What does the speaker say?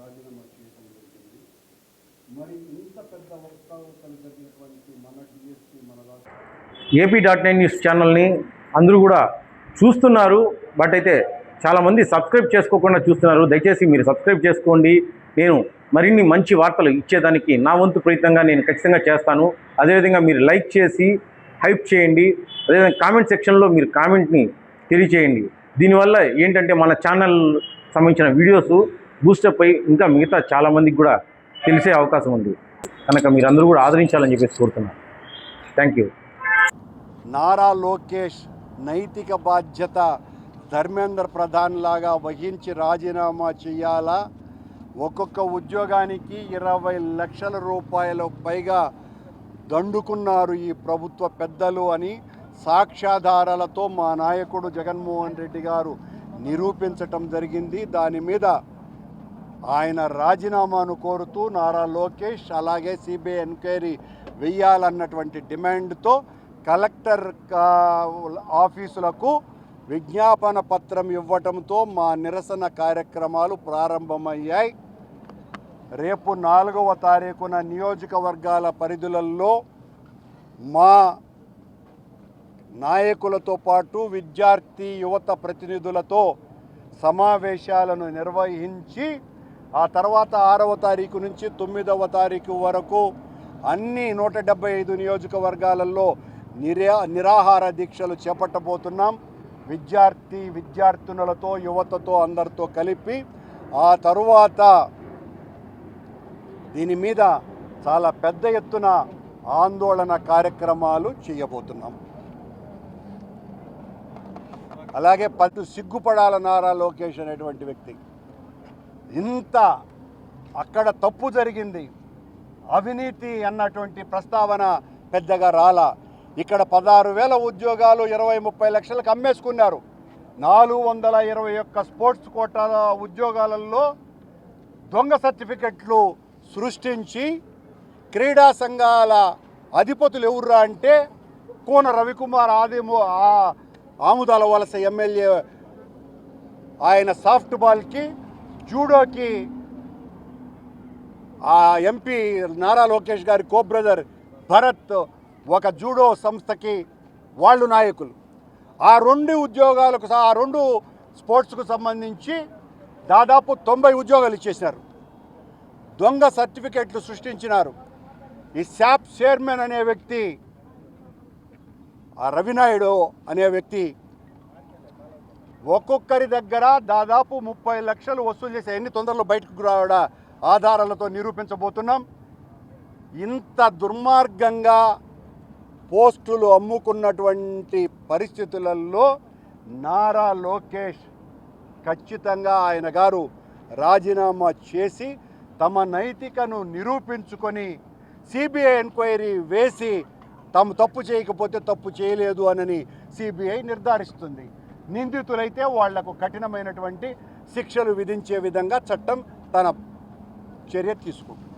రాజీనామా చేయడం జరిగింది. మరి ఇంత పెద్ద అవస్థావస్థలు జరిగినటువంటి మన డిఎస్పీ మన రాష్ట్ర ఏపీ.9 న్యూస్ ఛానల్ని అందరూ కూడా చూస్తున్నారు. బట్ అయితే చాలామంది సబ్స్క్రైబ్ చేసుకోకుండా చూస్తున్నారు. దయచేసి మీరు సబ్స్క్రైబ్ చేసుకోండి. నేను మరిన్ని మంచి వార్తలు ఇచ్చేదానికి నా వంతు ప్రయత్నంగా నేను ఖచ్చితంగా చేస్తాను. అదేవిధంగా మీరు లైక్ చేసి హైప్ చేయండి. అదేవిధంగా కామెంట్ సెక్షన్లో మీరు కామెంట్ని తెలియచేయండి. దీనివల్ల ఏంటంటే మన ఛానల్ సంబంధించిన వీడియోస్ బూస్టప్ అయి ఇంకా మిగతా చాలామందికి కూడా తెలిసే అవకాశం ఉంది. కనుక మీరందరూ కూడా ఆదరించాలని చెప్పేసి కోరుతున్నాను. Thank you. నారా లోకేష్ నైతిక బాధ్యత ధర్మేంద్ర ప్రధాన్ లాగా వహించి రాజీనామా చేయాలా? ఒక్కొక్క ఉద్యోగానికి 20 లక్షల రూపాయల పైగా దండుకున్నారు ఈ ప్రభుత్వ పెద్దలు అని సాక్ష్యాధారాలతో మా నాయకుడు జగన్మోహన్ రెడ్డి గారు నిరూపించటం జరిగింది. దాని మీద ఆయన రాజీనామాను కోరుతూ నారా లోకేష్ అలాగే సిబిఐ ఎంక్వైరీ వెయ్యాలన్నటువంటి డిమాండ్తో కలెక్టర్ ఆఫీసులకు విజ్ఞాపన పత్రం ఇవ్వటంతో మా నిరసన కార్యక్రమాలు ప్రారంభమయ్యాయి. రేపు 4వ తారీఖున నియోజకవర్గాల పరిధులలో మా నాయకులతో పాటు విద్యార్థి యువత ప్రతినిధులతో సమావేశాలను నిర్వహించి ఆ తర్వాత 6వ తారీఖు నుంచి 9వ తారీఖు వరకు అన్ని 175 నియోజకవర్గాలలో నిరాహార దీక్షలు చేపట్టబోతున్నాం. విద్యార్థినులతో యువతతో అందరితో కలిపి ఆ తరువాత దీని మీద చాలా పెద్ద ఎత్తున ఆందోళన కార్యక్రమాలు చేయబోతున్నాం. అలాగే సిగ్గుపడాల నారా లోకేష్ అనేటువంటి వ్యక్తి ఇంత అక్కడ తప్పు జరిగింది, అవినీతి అన్నటువంటి ప్రస్తావన పెద్దగా రాలా. ఇక్కడ 16,000 ఉద్యోగాలు 20-30 లక్షలకు అమ్మేసుకున్నారు. 421 స్పోర్ట్స్ కోటా ఉద్యోగాలలో దొంగ సర్టిఫికెట్లు సృష్టించి క్రీడా సంఘాల అధిపతులు ఎవరురా అంటే కోన రవికుమార్ ఆముదాల వలస ఎమ్మెల్యే, ఆయన సాఫ్ట్ బాల్కి జూడోకి ఆ ఎంపీ నారా లోకేష్ గారి కో బ్రదర్ భరత్ ఒక జూడో సంస్థకి వాళ్ళు నాయకులు. ఆ 2 ఉద్యోగాలకు ఆ 2 స్పోర్ట్స్కు సంబంధించి దాదాపు 90 ఉద్యోగాలు ఇచ్చేసినారు. దొంగ సర్టిఫికెట్లు సృష్టించినారు. ఈ శాప్ చైర్మన్ అనే వ్యక్తి, ఆ రవినాయుడు అనే వ్యక్తి ఒక్కొక్కరి దగ్గర దాదాపు 30 లక్షలు వసూలు చేసే ఎన్ని తొందరలో బయటకు రావడా ఆధారాలతో నిరూపించబోతున్నాం. ఇంత దుర్మార్గంగా పోస్టులు అమ్ముకున్నటువంటి పరిస్థితులలో నారా లోకేష్ ఖచ్చితంగా ఆయన గారు రాజీనామా చేసి తమ నైతికను నిరూపించుకొని సిబిఐ ఎంక్వైరీ వేసి తాము తప్పు చేయకపోతే తప్పు చేయలేదు అని సిబిఐ నిర్ధారిస్తుంది. నిందితులైతే వాళ్లకు కఠినమైనటువంటి శిక్షలు విధించే విధంగా చట్టం తన చర్య తీసుకుంటుంది.